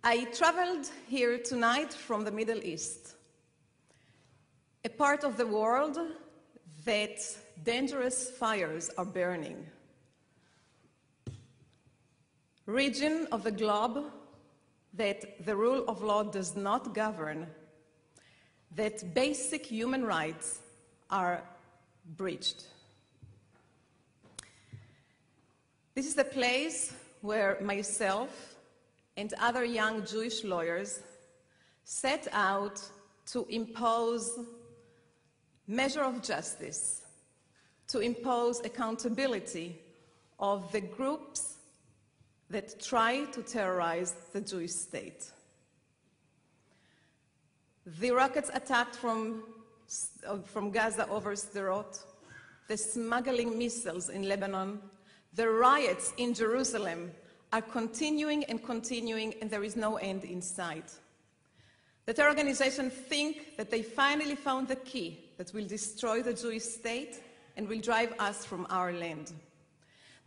I traveled here tonight from the Middle East, a part of the world that dangerous fires are burning, region of the globe that the rule of law does not govern, that basic human rights are breached. This is the place where myself and other young Jewish lawyers set out to impose measure of justice, to impose accountability of the groups that try to terrorize the Jewish state. The rockets attacked from Gaza over Sderot, the smuggling missiles in Lebanon, the riots in Jerusalem are continuing, and there is no end in sight. The terror organizations think that they finally found the key that will destroy the Jewish state and will drive us from our land.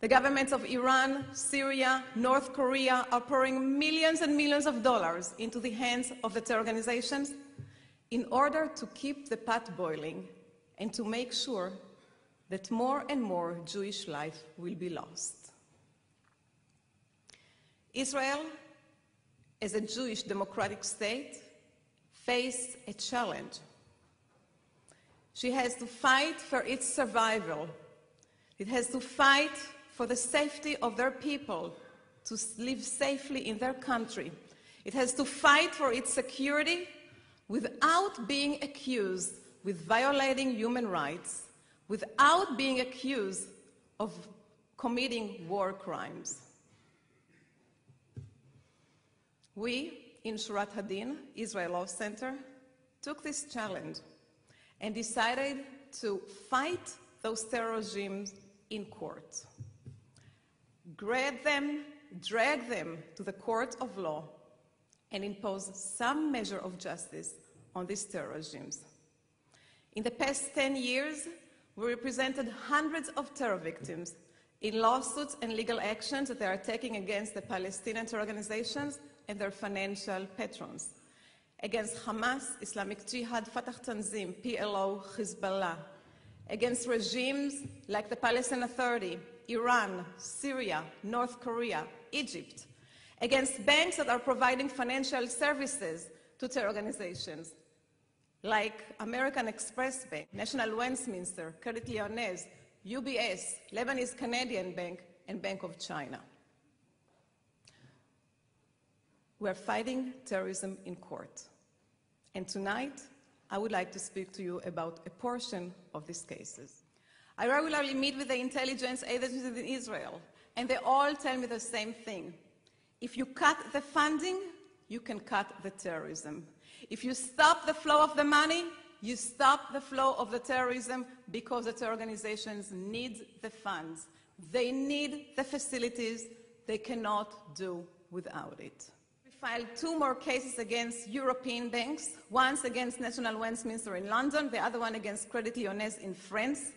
The governments of Iran, Syria, North Korea are pouring millions and millions of dollars into the hands of the terror organizations in order to keep the pot boiling and to make sure that more and more Jewish life will be lost. Israel, as a Jewish democratic state, faced a challenge. She has to fight for its survival. It has to fight for the safety of their people to live safely in their country. It has to fight for its security without being accused with violating human rights, without being accused of committing war crimes. We, in Shurat HaDin-Israel Law Center, took this challenge and decided to fight those terror regimes in court. Drag them to the court of law and impose some measure of justice on these terror regimes. In the past 10 years, we represented hundreds of terror victims in lawsuits and legal actions that they are taking against the Palestinian terror organizations and their financial patrons, against Hamas, Islamic Jihad, Fatah Tanzim, PLO, Hezbollah, against regimes like the Palestinian Authority, Iran, Syria, North Korea, Egypt, against banks that are providing financial services to terror organizations like American Express Bank, National Westminster, Credit Lyonnais, UBS, Lebanese Canadian Bank, and Bank of China. We're fighting terrorism in court. And tonight, I would like to speak to you about a portion of these cases. I regularly meet with the intelligence agencies in Israel, and they all tell me the same thing. If you cut the funding, you can cut the terrorism. If you stop the flow of the money, you stop the flow of the terrorism, because the terror organizations need the funds. They need the facilities. They cannot do without it. We filed 2 more cases against European banks, one against National Westminster in London, the other one against Credit Lyonnais in France.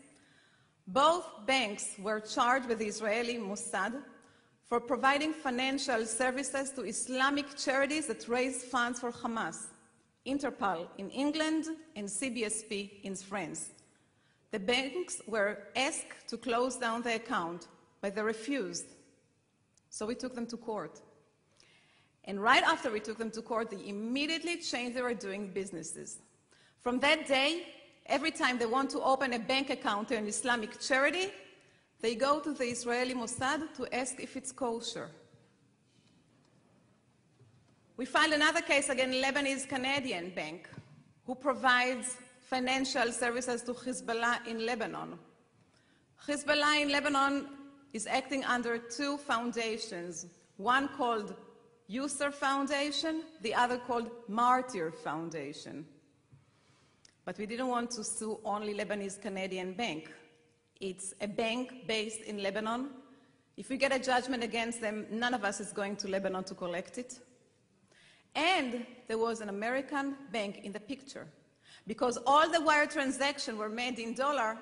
Both banks were charged with the Israeli Mossad for providing financial services to Islamic charities that raise funds for Hamas, Interpol in England and CBSP in France. The banks were asked to close down the account, but they refused. So we took them to court. And right after we took them to court, they immediately changed their doing businesses. From that day, every time they want to open a bank account to an Islamic charity, they go to the Israeli Mossad to ask if it's kosher. We filed another case against Lebanese Canadian Bank, who provides financial services to Hezbollah in Lebanon. Hezbollah in Lebanon is acting under 2 foundations, one called Yusr Foundation, the other called Martyr Foundation. But we didn't want to sue only Lebanese Canadian Bank. It's a bank based in Lebanon. If we get a judgment against them, none of us is going to Lebanon to collect it. And there was an American bank in the picture, because all the wire transactions were made in dollar,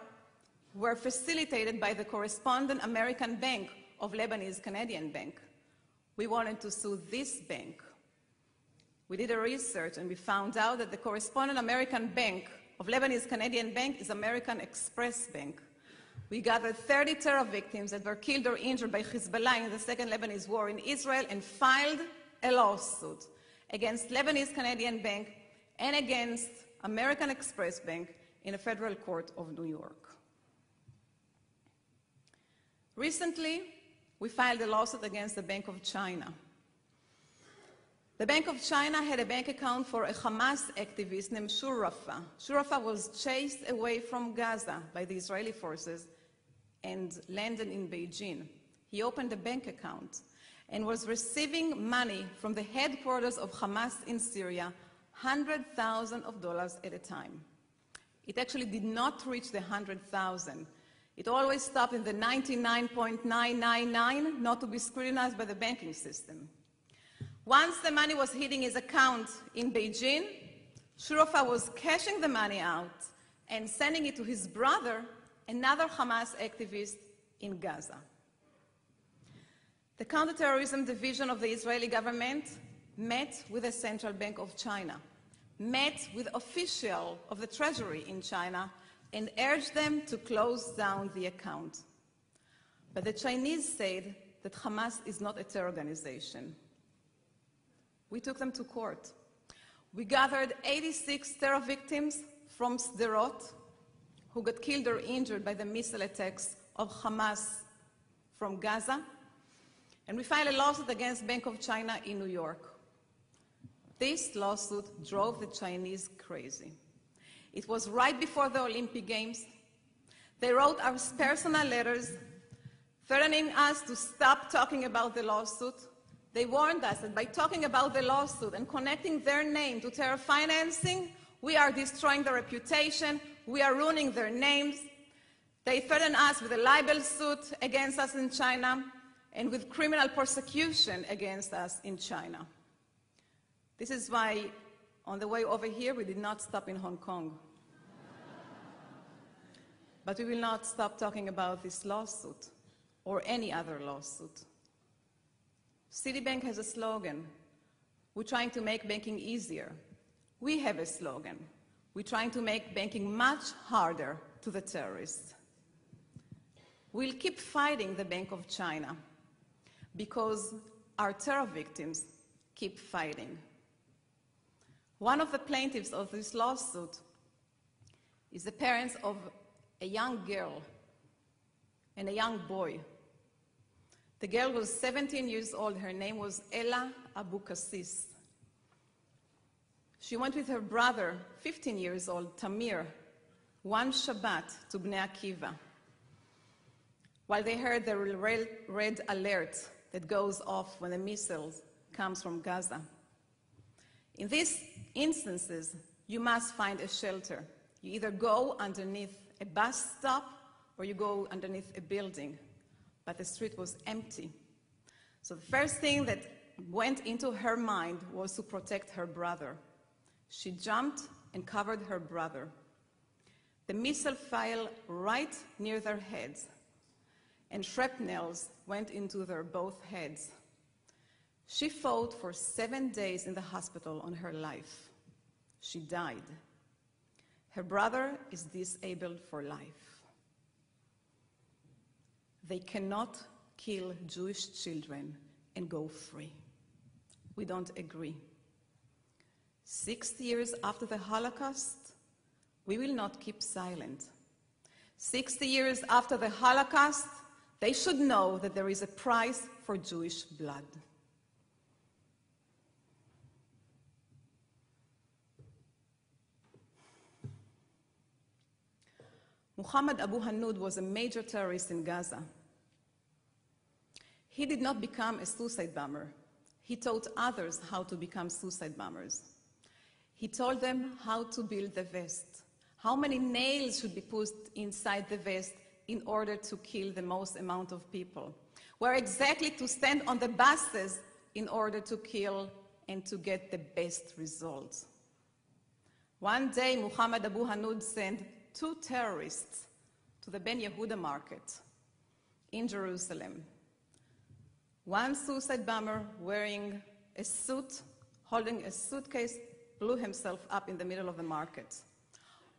were facilitated by the correspondent American bank of Lebanese Canadian Bank. We wanted to sue this bank. We did a research and we found out that the correspondent American bank of Lebanese Canadian Bank is American Express Bank. We gathered 30 terror victims that were killed or injured by Hezbollah in the Second Lebanese War in Israel and filed a lawsuit against Lebanese Canadian Bank and against American Express Bank in a federal court of New York. Recently, we filed a lawsuit against the Bank of China. The Bank of China had a bank account for a Hamas activist named Shurafa. Shurafa was chased away from Gaza by the Israeli forces and landed in Beijing. He opened a bank account and was receiving money from the headquarters of Hamas in Syria, $100,000 at a time. It actually did not reach the 100,000. It always stopped in the 99.999, not to be scrutinized by the banking system. Once the money was hitting his account in Beijing, Shurafa was cashing the money out and sending it to his brother, another Hamas activist in Gaza. The counterterrorism division of the Israeli government met with the Central Bank of China, met with officials of the Treasury in China, and urged them to close down the account. But the Chinese said that Hamas is not a terror organization. We took them to court. We gathered 86 terror victims from Sderot who got killed or injured by the missile attacks of Hamas from Gaza, and we filed a lawsuit against Bank of China in New York. This lawsuit drove the Chinese crazy. It was right before the Olympic Games. They wrote us personal letters threatening us to stop talking about the lawsuit. They warned us that by talking about the lawsuit and connecting their name to terror financing, we are destroying their reputation, we are ruining their names. They threatened us with a libel suit against us in China and with criminal persecution against us in China. This is why, on the way over here, we did not stop in Hong Kong. But we will not stop talking about this lawsuit or any other lawsuit. Citibank has a slogan: we're trying to make banking easier. We have a slogan: we're trying to make banking much harder to the terrorists. We'll keep fighting the Bank of China because our terror victims keep fighting. One of the plaintiffs of this lawsuit is the parents of a young girl and a young boy. The girl was 17 years old. Her name was Ella Abu Kassis. She went with her brother, 15 years old, Tamir, one Shabbat to Bnei Akiva, while they heard the red alert that goes off when a missile comes from Gaza. In these instances, you must find a shelter. You either go underneath a bus stop or you go underneath a building. But the street was empty. So the first thing that went into her mind was to protect her brother. She jumped and covered her brother. The missile fell right near their heads, and shrapnels went into their both heads. She fought for 7 days in the hospital on her life. She died. Her brother is disabled for life. They cannot kill Jewish children and go free. We don't agree. 6 years after the Holocaust, we will not keep silent. 60 years after the Holocaust, they should know that there is a price for Jewish blood. Muhammad Abu Hanud was a major terrorist in Gaza. He did not become a suicide bomber. He taught others how to become suicide bombers. He told them how to build the vest, how many nails should be put inside the vest in order to kill the most amount of people, where exactly to stand on the buses in order to kill and to get the best results. One day, Muhammad Abu Hanud sent 2 terrorists to the Ben Yehuda market in Jerusalem. One suicide bomber wearing a suit holding a suitcase, blew himself up in the middle of the market.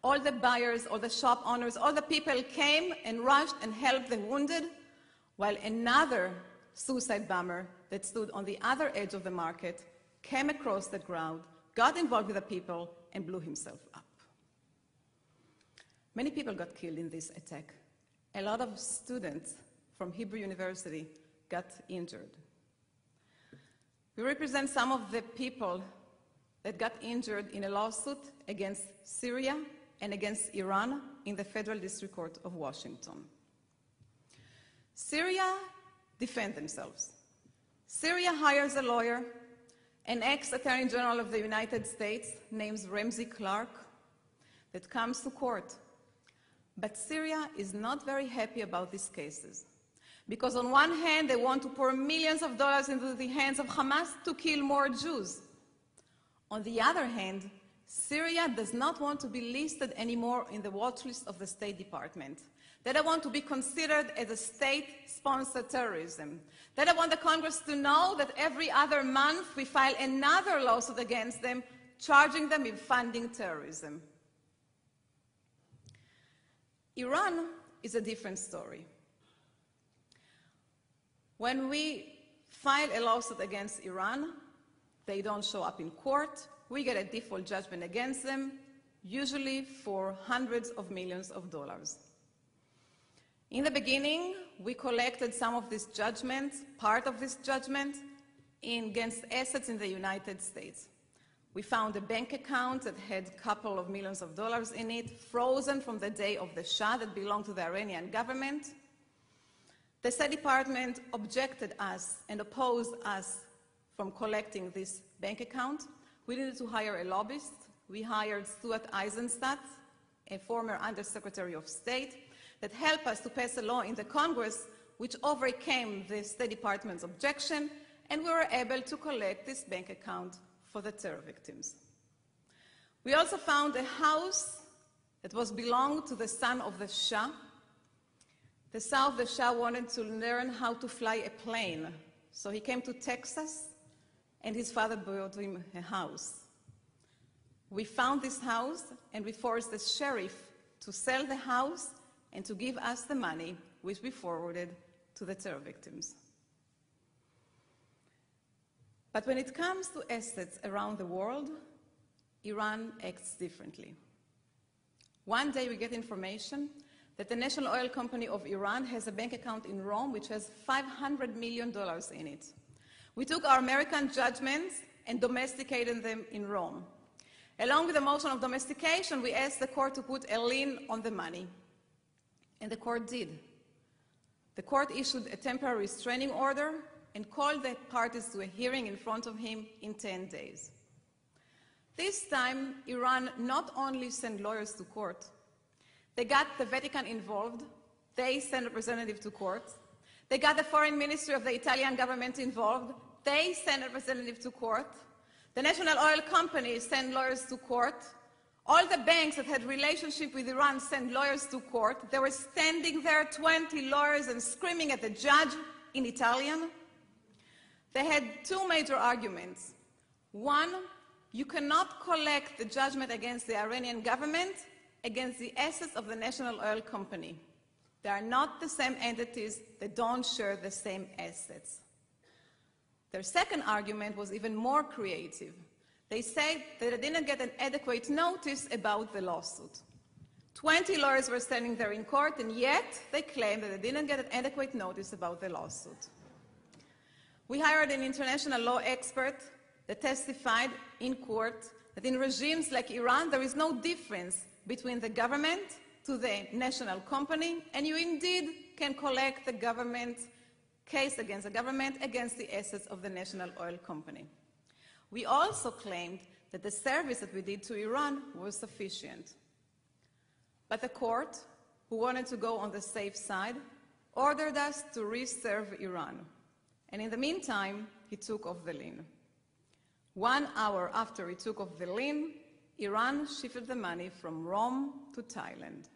All the buyers, all the shop owners, all the people came and rushed and helped the wounded, while another suicide bomber that stood on the other edge of the market came across the crowd, got involved with the people, and blew himself up. Many people got killed in this attack. A lot of students from Hebrew University got injured. We represent some of the people that got injured in a lawsuit against Syria and against Iran in the Federal District Court of Washington. Syria defend themselves. Syria hires a lawyer, an ex-Attorney General of the United States named Ramsey Clark, that comes to court. But Syria is not very happy about these cases, because on one hand, they want to pour millions of dollars into the hands of Hamas to kill more Jews. On the other hand, Syria does not want to be listed anymore in the watch list of the State Department. They don't want to be considered as a state-sponsored terrorism. They don't want the Congress to know that every other month we file another lawsuit against them, charging them with funding terrorism. Iran is a different story. When we file a lawsuit against Iran, they don't show up in court. We get a default judgment against them, usually for hundreds of millions of dollars. In the beginning, we collected some of this judgment, part of this judgment, against assets in the United States. We found a bank account that had a couple of millions of dollars in it, frozen from the day of the Shah, that belonged to the Iranian government. The State Department objected us and opposed us from collecting this bank account. We needed to hire a lobbyist. We hired Shurat Eisenstadt, a former Undersecretary of State, that helped us to pass a law in the Congress which overcame the State Department's objection, and we were able to collect this bank account for the terror victims. We also found a house that belonged to the son of the Shah. The son of the Shah wanted to learn how to fly a plane, so he came to Texas, and his father bought him a house. We found this house, and we forced the sheriff to sell the house and to give us the money, which we forwarded to the terror victims. But when it comes to assets around the world, Iran acts differently. One day we get information that the National Oil Company of Iran has a bank account in Rome which has $500 million in it. We took our American judgments and domesticated them in Rome. Along with the motion of domestication, we asked the court to put a lien on the money, and the court did. The court issued a temporary restraining order and called the parties to a hearing in front of him in 10 days. This time, Iran not only sent lawyers to court, they got the Vatican involved, they sent representatives to court, they got the foreign ministry of the Italian government involved, they sent representatives to court, the National Oil Company sent lawyers to court, all the banks that had relationship with Iran sent lawyers to court. They were standing there, 20 lawyers, and screaming at the judge in Italian. They had two major arguments. One, you cannot collect the judgment against the Iranian government against the assets of the National Oil Company. They are not the same entities, they don't share the same assets. Their second argument was even more creative. They said that they didn't get an adequate notice about the lawsuit. 20 lawyers were standing there in court, and yet they claimed that they didn't get an adequate notice about the lawsuit. We hired an international law expert that testified in court that in regimes like Iran, there is no difference between the government to the national company, and you indeed can collect the government case against the government against the assets of the National Oil Company. We also claimed that the service that we did to Iran was sufficient. But the court, who wanted to go on the safe side, ordered us to re-serve Iran. And in the meantime, he took off the lien. 1 hour after he took off the lien, Iran shifted the money from Rome to Thailand.